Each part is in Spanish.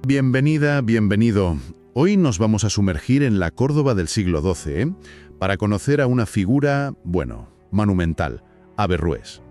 Bienvenida, bienvenido. Hoy nos vamos a sumergir en la Córdoba del siglo XII, para conocer a una figura, monumental, Averroes.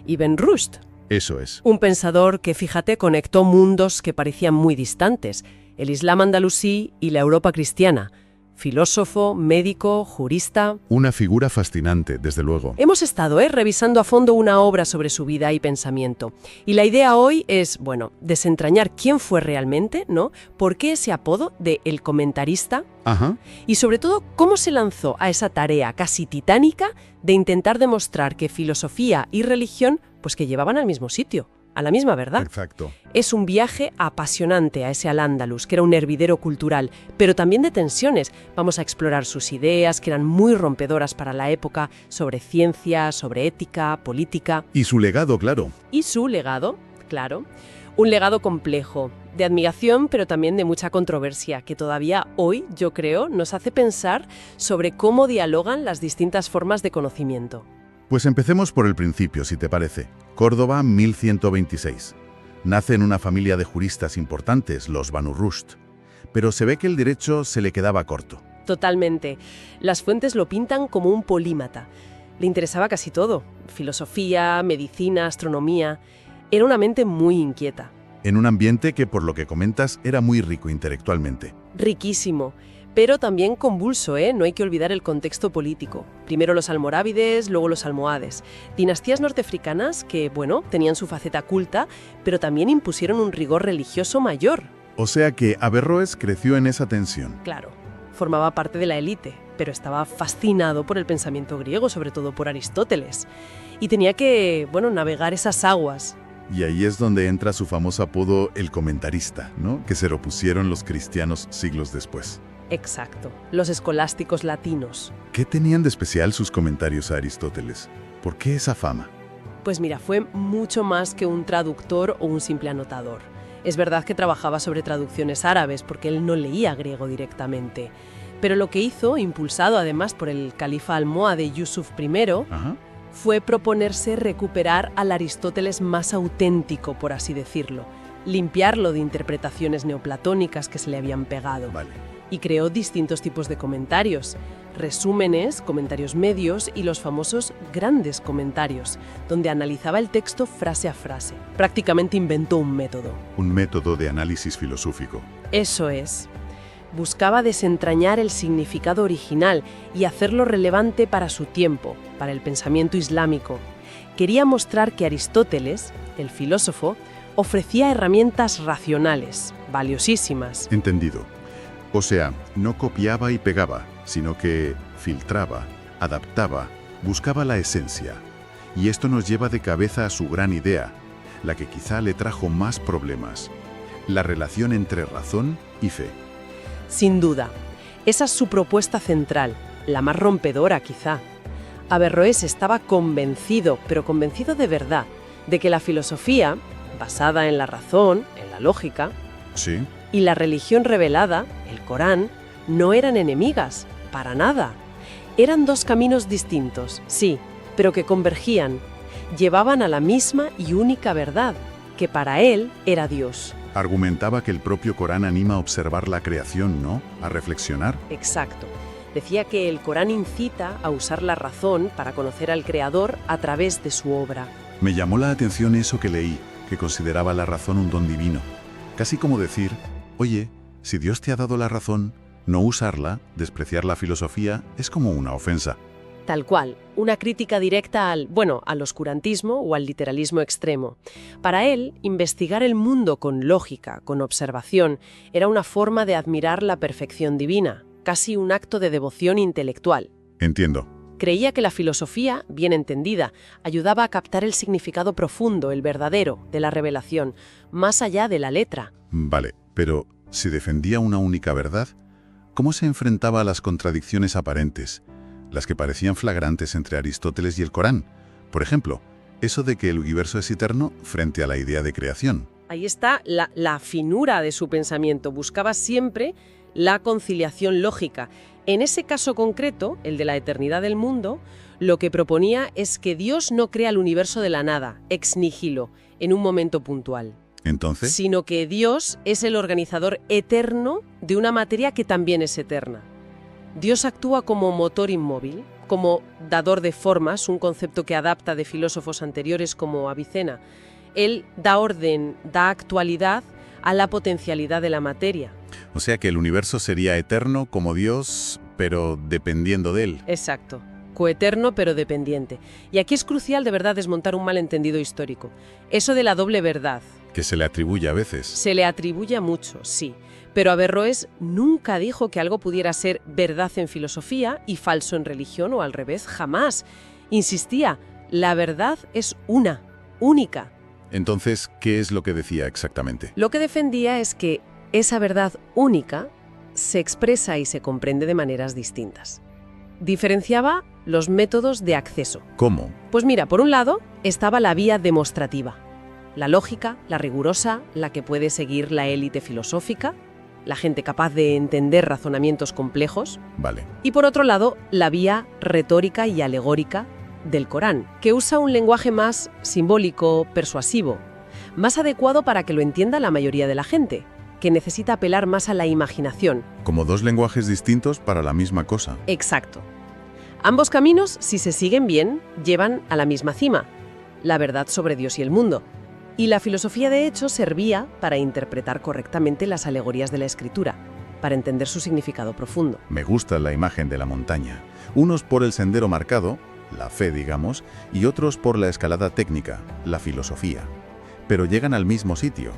Ibn Rushd, Eso es. un pensador que, fíjate, conectó mundos que parecían muy distantes, el Islam andalusí y la Europa cristiana. Filósofo, médico, jurista. Una figura fascinante, desde luego. Hemos estado revisando a fondo una obra sobre su vida y pensamiento. Y la idea hoy es, desentrañar quién fue realmente, ¿no? ¿Por qué ese apodo de el comentarista? Ajá. Y sobre todo, cómo se lanzó a esa tarea casi titánica de intentar demostrar que filosofía y religión, pues que llevaban al mismo sitio, a la misma verdad. Exacto. Es un viaje apasionante a ese Al-Ándalus, que era un hervidero cultural, pero también de tensiones. Vamos a explorar sus ideas, que eran muy rompedoras para la época, sobre ciencia, sobre ética, política. Y su legado, claro. Y su legado, claro. Un legado complejo, de admiración, pero también de mucha controversia, que todavía hoy, yo creo, nos hace pensar sobre cómo dialogan las distintas formas de conocimiento. Pues empecemos por el principio, si te parece. Córdoba, 1126. Nace en una familia de juristas importantes, los Banu Rushd. Pero se ve que el derecho se le quedaba corto. Totalmente. Las fuentes lo pintan como un polímata. Le interesaba casi todo. Filosofía, medicina, astronomía. Era una mente muy inquieta. En un ambiente que, por lo que comentas, era muy rico intelectualmente. Riquísimo. Pero también convulso, No hay que olvidar el contexto político. Primero los almorávides, luego los almohades. Dinastías norteafricanas que, tenían su faceta culta, pero también impusieron un rigor religioso mayor. O sea que Averroes creció en esa tensión. Claro, formaba parte de la élite, pero estaba fascinado por el pensamiento griego, sobre todo por Aristóteles. Y tenía que, navegar esas aguas. Y ahí es donde entra su famoso apodo el comentarista, ¿no? Que se lo pusieron los cristianos siglos después. Exacto, los escolásticos latinos. ¿Qué tenían de especial sus comentarios a Aristóteles? ¿Por qué esa fama? Pues mira, fue mucho más que un traductor o un simple anotador. Es verdad que trabajaba sobre traducciones árabes porque él no leía griego directamente. Pero lo que hizo, impulsado además por el califa almohade Yusuf I, Ajá. fue proponerse recuperar al Aristóteles más auténtico, por así decirlo, limpiarlo de interpretaciones neoplatónicas que se le habían pegado. Vale. Y creó distintos tipos de comentarios, resúmenes, comentarios medios y los famosos grandes comentarios, donde analizaba el texto frase a frase. Prácticamente inventó un método. Un método de análisis filosófico. Eso es. Buscaba desentrañar el significado original y hacerlo relevante para su tiempo, para el pensamiento islámico. Quería mostrar que Aristóteles, el filósofo, ofrecía herramientas racionales, valiosísimas. Entendido. O sea, no copiaba y pegaba, sino que filtraba, adaptaba, buscaba la esencia. Y esto nos lleva de cabeza a su gran idea, la que quizá le trajo más problemas: la relación entre razón y fe. Sin duda, esa es su propuesta central, la más rompedora quizá. Averroes estaba convencido, pero convencido de verdad, de que la filosofía, basada en la razón, en la lógica, Sí. y la religión revelada, el Corán, no eran enemigas, para nada. Eran dos caminos distintos, sí, pero que convergían. Llevaban a la misma y única verdad, que para él era Dios. Argumentaba que el propio Corán anima a observar la creación, ¿no? A reflexionar. Exacto. Decía que el Corán incita a usar la razón para conocer al Creador a través de su obra. Me llamó la atención eso que leí, que consideraba la razón un don divino. Casi como decir, oye, si Dios te ha dado la razón, no usarla, despreciar la filosofía, es como una ofensa. Tal cual, una crítica directa al oscurantismo o al literalismo extremo. Para él, investigar el mundo con lógica, con observación, era una forma de admirar la perfección divina, casi un acto de devoción intelectual. Entiendo. Creía que la filosofía, bien entendida, ayudaba a captar el significado profundo, el verdadero, de la revelación, más allá de la letra. Vale, pero si defendía una única verdad, ¿cómo se enfrentaba a las contradicciones aparentes, las que parecían flagrantes entre Aristóteles y el Corán? Por ejemplo, eso de que el universo es eterno frente a la idea de creación. Ahí está la finura de su pensamiento. Buscaba siempre la conciliación lógica. En ese caso concreto, el de la eternidad del mundo, lo que proponía es que Dios no crea el universo de la nada, ex nihilo, en un momento puntual. ¿Entonces? sino que Dios es el organizador eterno de una materia que también es eterna. Dios actúa como motor inmóvil, como dador de formas, un concepto que adapta de filósofos anteriores como Avicena. Él da orden, da actualidad a la potencialidad de la materia. O sea que el universo sería eterno como Dios, pero dependiendo de él. Exacto. Coeterno pero dependiente. Y aquí es crucial de verdad desmontar un malentendido histórico. Eso de la doble verdad. Que se le atribuye a veces. Se le atribuye a mucho, sí. Pero Averroes nunca dijo que algo pudiera ser verdad en filosofía y falso en religión o al revés, jamás. Insistía, la verdad es una, única. Entonces, ¿qué es lo que decía exactamente? Lo que defendía es que esa verdad única se expresa y se comprende de maneras distintas. Diferenciaba los métodos de acceso. ¿Cómo? Pues mira, por un lado estaba la vía demostrativa, la lógica, la rigurosa, la que puede seguir la élite filosófica, la gente capaz de entender razonamientos complejos. Vale. Y por otro lado, la vía retórica y alegórica del Corán, que usa un lenguaje más simbólico, persuasivo, más adecuado para que lo entienda la mayoría de la gente, que necesita apelar más a la imaginación. Como dos lenguajes distintos para la misma cosa. Exacto. Ambos caminos, si se siguen bien, llevan a la misma cima, la verdad sobre Dios y el mundo. Y la filosofía, de hecho, servía para interpretar correctamente las alegorías de la Escritura, para entender su significado profundo. Me gusta la imagen de la montaña. Unos por el sendero marcado, la fe, digamos, y otros por la escalada técnica, la filosofía. Pero llegan al mismo sitio.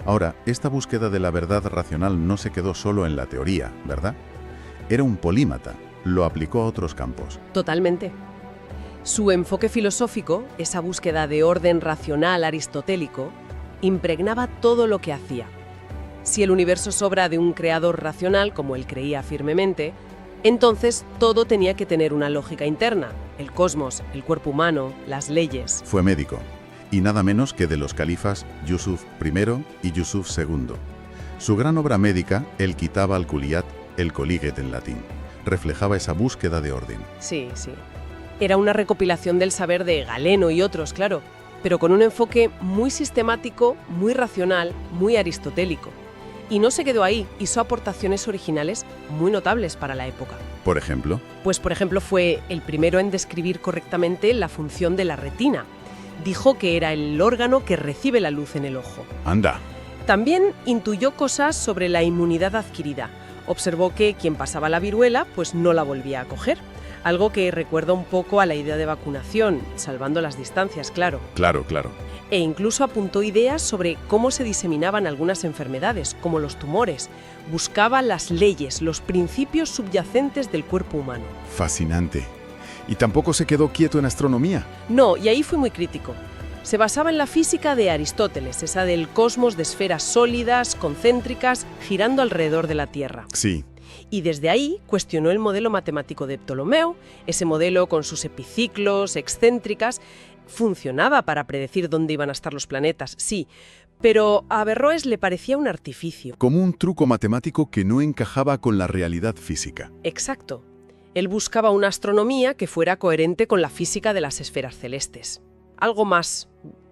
Ahora, esta búsqueda de la verdad racional no se quedó solo en la teoría, ¿verdad? Era un polímata, lo aplicó a otros campos. Totalmente. Su enfoque filosófico, esa búsqueda de orden racional aristotélico, impregnaba todo lo que hacía. Si el universo es obra de un creador racional, como él creía firmemente, entonces todo tenía que tener una lógica interna: el cosmos, el cuerpo humano, las leyes. Fue médico, y nada menos que de los califas Yusuf I y Yusuf II. Su gran obra médica, el Kitab al-Kuliyat, el Colliget en latín, reflejaba esa búsqueda de orden. Sí, sí. Era una recopilación del saber de Galeno y otros, claro, pero con un enfoque muy sistemático, muy racional, muy aristotélico. Y no se quedó ahí, hizo aportaciones originales muy notables para la época. Por ejemplo, Pues, por ejemplo, fue el primero en describir correctamente la función de la retina. Dijo que era el órgano que recibe la luz en el ojo. anda, También intuyó cosas sobre la inmunidad adquirida. Observó que quien pasaba la viruela, pues no la volvía a coger. Algo que recuerda un poco a la idea de vacunación, salvando las distancias, claro. claro. E incluso apuntó ideas sobre cómo se diseminaban algunas enfermedades, como los tumores. Buscaba las leyes, los principios subyacentes del cuerpo humano. Fascinante. Y tampoco se quedó quieto en astronomía. No, y ahí fue muy crítico. Se basaba en la física de Aristóteles, esa del cosmos de esferas sólidas, concéntricas, girando alrededor de la Tierra. Sí, Y desde ahí cuestionó el modelo matemático de Ptolomeo. Ese modelo con sus epiciclos, excéntricas, funcionaba para predecir dónde iban a estar los planetas, sí, pero a Averroes le parecía un artificio. como un truco matemático que no encajaba con la realidad física. Exacto. Él buscaba una astronomía que fuera coherente con la física de las esferas celestes. Algo más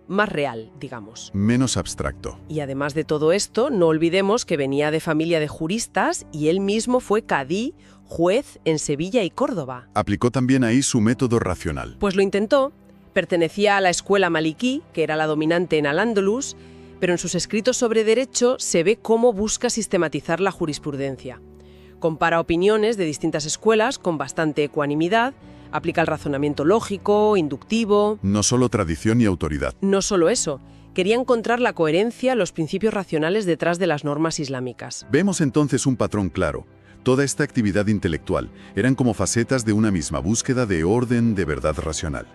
real, digamos. Menos abstracto. Y además de todo esto, no olvidemos que venía de familia de juristas y él mismo fue cadí, juez en Sevilla y Córdoba. Aplicó también ahí su método racional. Pues lo intentó. Pertenecía a la escuela maliquí, que era la dominante en Al-Ándalus, pero en sus escritos sobre derecho se ve cómo busca sistematizar la jurisprudencia. Compara opiniones de distintas escuelas con bastante ecuanimidad, aplica el razonamiento lógico, inductivo. No solo tradición y autoridad. No solo eso, quería encontrar la coherencia, los principios racionales detrás de las normas islámicas. Vemos entonces un patrón claro. Toda esta actividad intelectual eran como facetas de una misma búsqueda de orden, de verdad racional.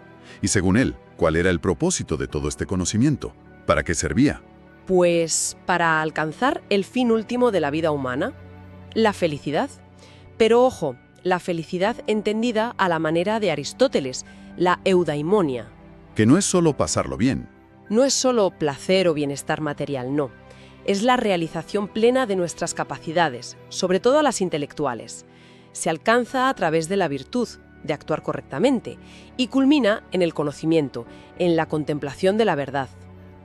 Y según él, ¿cuál era el propósito de todo este conocimiento? ¿Para qué servía? Pues para alcanzar el fin último de la vida humana, la felicidad. Pero ojo, la felicidad entendida a la manera de Aristóteles, la eudaimonia. Que no es solo pasarlo bien. No es solo placer o bienestar material, no. Es la realización plena de nuestras capacidades, sobre todo las intelectuales. Se alcanza a través de la virtud, de actuar correctamente, y culmina en el conocimiento, en la contemplación de la verdad.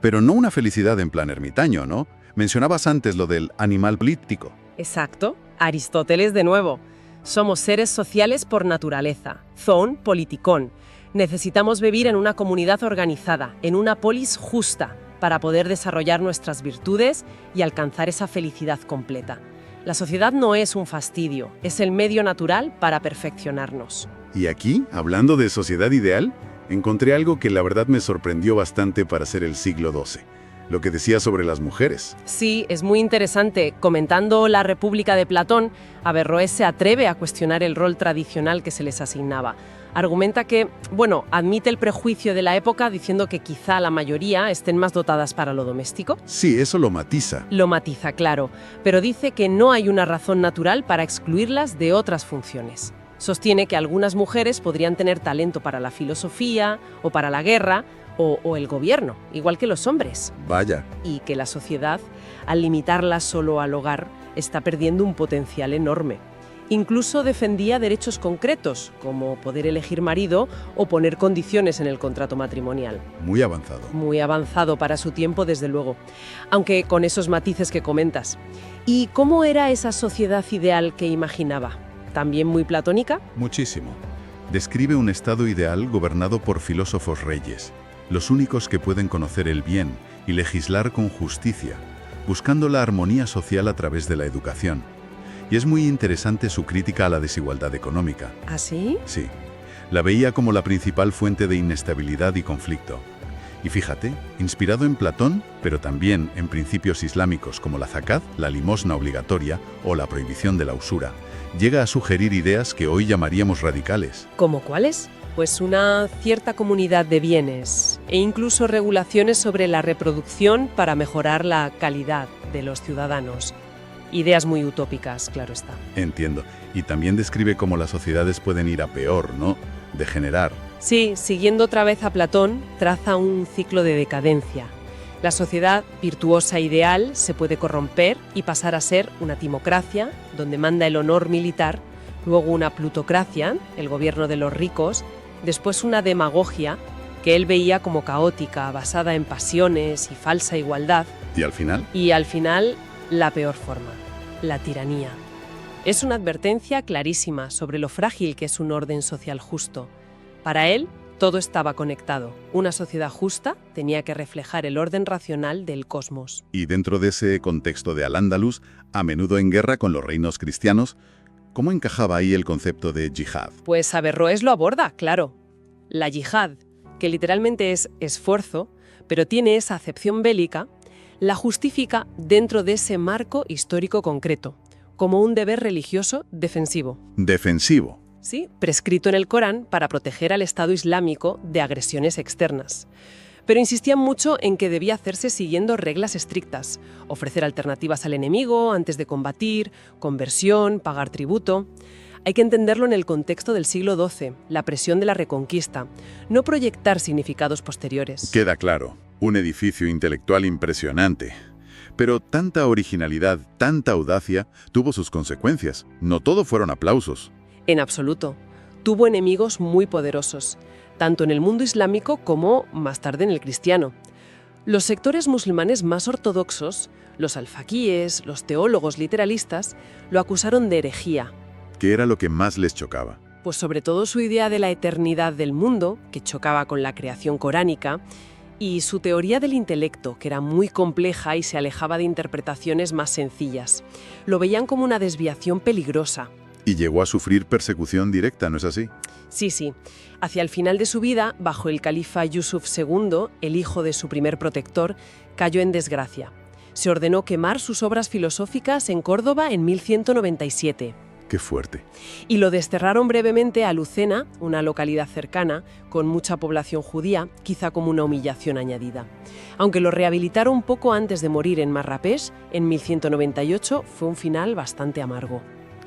Pero no una felicidad en plan ermitaño, ¿no? Mencionabas antes lo del animal político. Exacto, Aristóteles de nuevo. Somos seres sociales por naturaleza, zoon politikon. Necesitamos vivir en una comunidad organizada, en una polis justa, para poder desarrollar nuestras virtudes y alcanzar esa felicidad completa. La sociedad no es un fastidio, es el medio natural para perfeccionarnos. Y aquí, hablando de sociedad ideal, encontré algo que la verdad me sorprendió bastante para ser el siglo XII. Lo que decía sobre las mujeres. Sí, es muy interesante. Comentando la República de Platón, Averroes se atreve a cuestionar el rol tradicional que se les asignaba. Argumenta que, admite el prejuicio de la época diciendo que quizá la mayoría estén más dotadas para lo doméstico. Sí, eso lo matiza. Lo matiza, claro, pero dice que no hay una razón natural para excluirlas de otras funciones. Sostiene que algunas mujeres podrían tener talento para la filosofía o para la guerra, o el gobierno, igual que los hombres. Vaya. Y que la sociedad, al limitarlas solo al hogar, está perdiendo un potencial enorme. Incluso defendía derechos concretos, como poder elegir marido o poner condiciones en el contrato matrimonial. Muy avanzado. Muy avanzado para su tiempo, desde luego. Aunque con esos matices que comentas. ¿Y cómo era esa sociedad ideal que imaginaba? ¿También muy platónica? Muchísimo. Describe un estado ideal gobernado por filósofos reyes, los únicos que pueden conocer el bien y legislar con justicia, buscando la armonía social a través de la educación. Y es muy interesante su crítica a la desigualdad económica. ¿Ah, sí? Sí. La veía como la principal fuente de inestabilidad y conflicto. Y fíjate, inspirado en Platón, pero también en principios islámicos como la zakat, la limosna obligatoria o la prohibición de la usura, llega a sugerir ideas que hoy llamaríamos radicales. ¿Cómo cuáles? Pues una cierta comunidad de bienes e incluso regulaciones sobre la reproducción para mejorar la calidad de los ciudadanos. Ideas muy utópicas, claro está. Entiendo. Y también describe cómo las sociedades pueden ir a peor, ¿no? Degenerar. Sí, siguiendo otra vez a Platón, traza un ciclo de decadencia. La sociedad virtuosa ideal se puede corromper y pasar a ser una timocracia, donde manda el honor militar, luego una plutocracia, el gobierno de los ricos, después una demagogia, que él veía como caótica, basada en pasiones y falsa igualdad. ¿Y al final? Y al final, la peor forma, la tiranía. Es una advertencia clarísima sobre lo frágil que es un orden social justo. Para él, todo estaba conectado. Una sociedad justa tenía que reflejar el orden racional del cosmos. Y dentro de ese contexto de Al-Ándalus, a menudo en guerra con los reinos cristianos, ¿cómo encajaba ahí el concepto de yihad? Pues Averroes lo aborda, claro. La yihad, que literalmente es esfuerzo, pero tiene esa acepción bélica, la justifica dentro de ese marco histórico concreto, como un deber religioso defensivo. Defensivo. Sí, prescrito en el Corán para proteger al Estado Islámico de agresiones externas. Pero insistían mucho en que debía hacerse siguiendo reglas estrictas, ofrecer alternativas al enemigo antes de combatir, conversión, pagar tributo. Hay que entenderlo en el contexto del siglo XII, la presión de la Reconquista, no proyectar significados posteriores. Queda claro, un edificio intelectual impresionante. Pero tanta originalidad, tanta audacia, tuvo sus consecuencias. No todo fueron aplausos. En absoluto. Tuvo enemigos muy poderosos, tanto en el mundo islámico como, más tarde, en el cristiano. Los sectores musulmanes más ortodoxos, los alfaquíes, los teólogos literalistas, lo acusaron de herejía. ¿Qué era lo que más les chocaba? Pues sobre todo su idea de la eternidad del mundo, que chocaba con la creación coránica, y su teoría del intelecto, que era muy compleja y se alejaba de interpretaciones más sencillas. Lo veían como una desviación peligrosa. Y llegó a sufrir persecución directa, ¿no es así? Sí. Hacia el final de su vida, bajo el califa Yusuf II, el hijo de su primer protector, cayó en desgracia. Se ordenó quemar sus obras filosóficas en Córdoba en 1197. Qué fuerte. Y lo desterraron brevemente a Lucena, una localidad cercana, con mucha población judía, quizá como una humillación añadida. Aunque lo rehabilitaron poco antes de morir en Marrakech, en 1198, fue un final bastante amargo.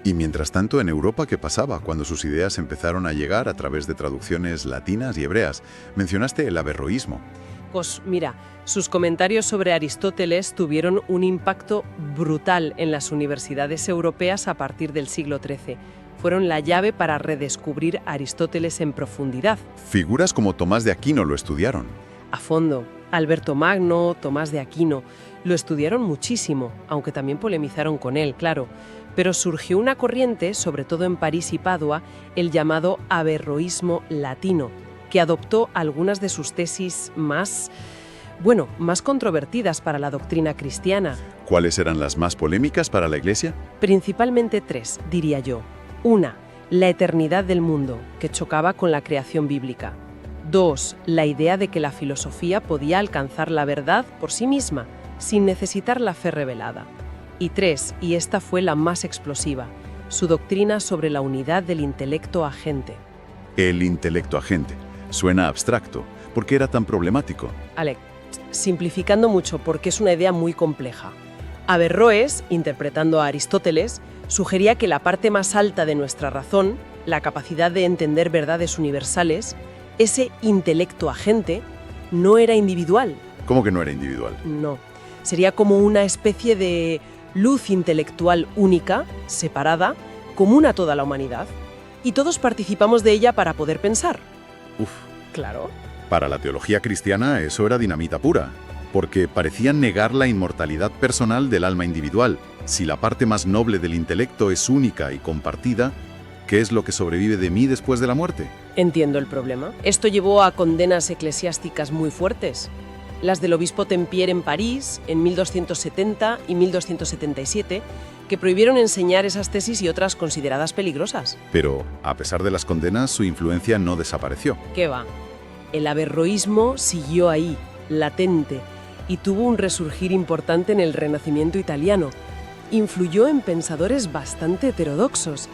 Y mientras tanto, en Europa, ¿qué pasaba cuando sus ideas empezaron a llegar a través de traducciones latinas y hebreas? Mencionaste el averroísmo. Pues mira, sus comentarios sobre Aristóteles tuvieron un impacto brutal en las universidades europeas a partir del siglo XIII. Fueron la llave para redescubrir a Aristóteles en profundidad. Figuras como Tomás de Aquino lo estudiaron. A fondo. Alberto Magno, Tomás de Aquino, lo estudiaron muchísimo, aunque también polemizaron con él, claro. Pero surgió una corriente, sobre todo en París y Padua, el llamado averroísmo latino, que adoptó algunas de sus tesis más controvertidas para la doctrina cristiana. ¿Cuáles eran las más polémicas para la Iglesia? Principalmente tres, diría yo. Una, la eternidad del mundo, que chocaba con la creación bíblica. 2, la idea de que la filosofía podía alcanzar la verdad por sí misma, sin necesitar la fe revelada. Y 3, y esta fue la más explosiva, su doctrina sobre la unidad del intelecto agente. El intelecto agente. Suena abstracto. ¿Por qué era tan problemático? Alec, simplificando mucho porque es una idea muy compleja. Averroes, interpretando a Aristóteles, sugería que la parte más alta de nuestra razón, la capacidad de entender verdades universales, ese intelecto agente, no era individual. ¿Cómo que no era individual? No. Sería como una especie de luz intelectual única, separada, común a toda la humanidad. Y todos participamos de ella para poder pensar. Uf. Claro. Para la teología cristiana eso era dinamita pura, porque parecían negar la inmortalidad personal del alma individual. Si la parte más noble del intelecto es única y compartida, ¿qué es lo que sobrevive de mí después de la muerte? Entiendo el problema. Esto llevó a condenas eclesiásticas muy fuertes. Las del obispo Tempier en París, en 1270 y 1277, que prohibieron enseñar esas tesis y otras consideradas peligrosas. Pero, a pesar de las condenas, su influencia no desapareció. ¿Qué va? El averroísmo siguió ahí, latente, y tuvo un resurgir importante en el Renacimiento italiano. Influyó en pensadores bastante heterodoxos.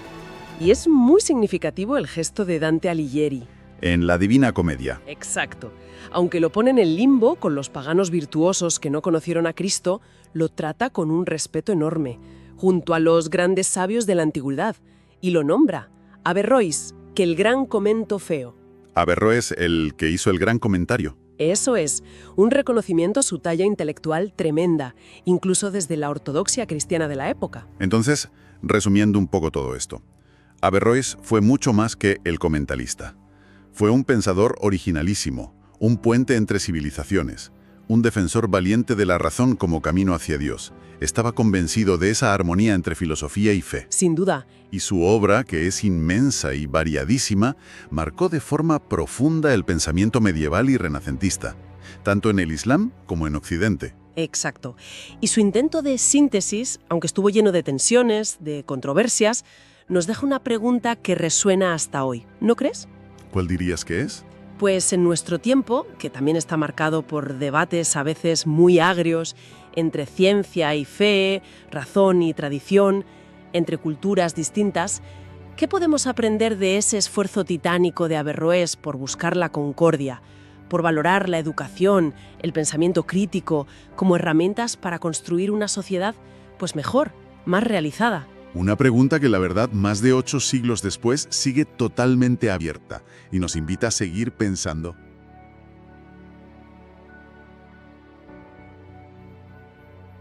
Y es muy significativo el gesto de Dante Alighieri. En la Divina Comedia. Exacto. Aunque lo pone en el limbo con los paganos virtuosos que no conocieron a Cristo, lo trata con un respeto enorme, junto a los grandes sabios de la antigüedad, y lo nombra, Averroes, que el gran comento feo. Averroes, el que hizo el gran comentario. Eso es, un reconocimiento a su talla intelectual tremenda, incluso desde la ortodoxia cristiana de la época. Entonces, resumiendo un poco todo esto, Averroes fue mucho más que el comentalista. Fue un pensador originalísimo, un puente entre civilizaciones, un defensor valiente de la razón como camino hacia Dios. Estaba convencido de esa armonía entre filosofía y fe. Sin duda. Y su obra, que es inmensa y variadísima, marcó de forma profunda el pensamiento medieval y renacentista, tanto en el Islam como en Occidente. Exacto. Y su intento de síntesis, aunque estuvo lleno de tensiones, de controversias, nos deja una pregunta que resuena hasta hoy, ¿no crees? ¿Cuál dirías que es? Pues en nuestro tiempo, que también está marcado por debates a veces muy agrios entre ciencia y fe, razón y tradición, entre culturas distintas, ¿qué podemos aprender de ese esfuerzo titánico de Averroes por buscar la concordia, por valorar la educación, el pensamiento crítico como herramientas para construir una sociedad pues mejor, más realizada? Una pregunta que la verdad más de 8 siglos después sigue totalmente abierta y nos invita a seguir pensando.